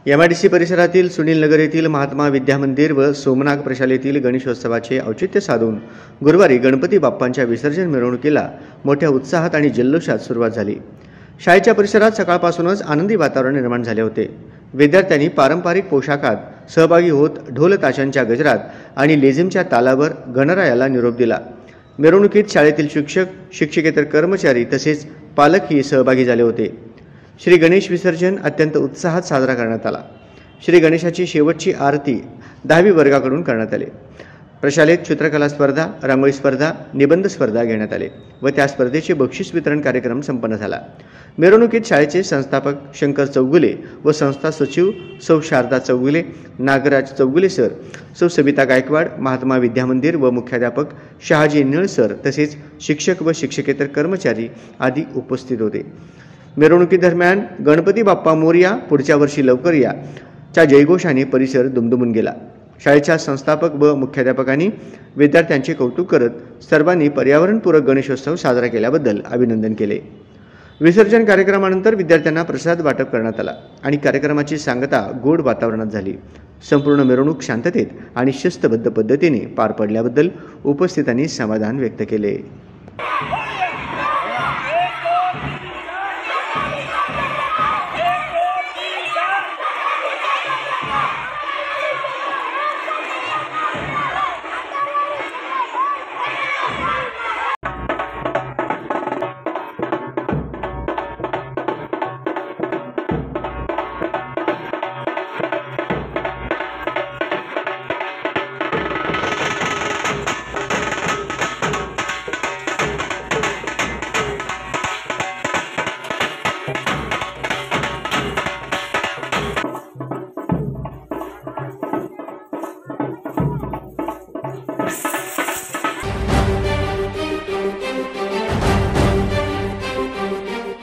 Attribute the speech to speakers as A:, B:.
A: MIDC परिसरातील सुनील नगर येथील महात्मा विद्या मंदिर व सोमनाथ प्रशालेतील गणेशोत्सवाचे औचित्य साधून गुरुवारी गणपती बाप्पांच्या विसर्जन मिरवणुकीला मोठ्या उत्साहात आणि जल्लोषात सुरुवात झाली। शाळेच्या परिसरात सकाळपासूनच आनंदी वातावरण निर्माण झाले होते। विद्यार्थ्यांनी पारंपरिक पोशाखात सहभागी होत ढोल ताशांच्या गजरात आणि लेझिमच्या तालावर गणरायाला निरोप दिला। मिरवणुकीत शाळेतील शिक्षक, शिक्षकेतर कर्मचारी तसेच पालकही सहभागी झाले होते। श्री गणेश विसर्जन अत्यंत उत्साहात साजरा करण्यात आला। श्री गणेशाची शेवटची आरती 10वी वर्गाकडून करण्यात आली। प्रशालेत चित्रकला स्पर्धा, रांगोळी स्पर्धा, निबंध स्पर्धा घेण्यात आले व त्या स्पर्धेचे बक्षीस वितरण कार्यक्रम संपन्न झाला। मिरवणुकीत शाळेचे संस्थापक शंकर चौगुले व संस्था सचिव सौ शारदा चौगुले, नागराज चौगुले सर, सौ सबिता गायकवाड, महात्मा विद्या मंदिर व मुख्याध्यापक शहाजी निळ सर तसेच शिक्षक व शिक्षकेतर कर्मचारी आदी उपस्थित होते। मिरवणुकीदरम्यान गणपती बाप्पा मोरया, पुढच्या वर्षी लवकर या च्या जयघोषाने परिसर दुमदुमून गेला। शाळेच्या संस्थापक व मुख्याध्यापकांनी विद्यार्थ्यांचे कौतुक करत सर्वांनी पर्यावरणपूरक गणेशोत्सव साजरा केल्याबद्दल अभिनंदन केले। विसर्जन कार्यक्रमानंतर विद्यार्थ्यांना प्रसाद वाटप करण्यात आला आणि कार्यक्रमाची सांगता गोड वातावरणात झाली। संपूर्ण मिरवणूक शांततेत आणि शिस्तबद्ध पद्धतीने पार पडल्याबद्दल उपस्थितांनी समाधान व्यक्त केले।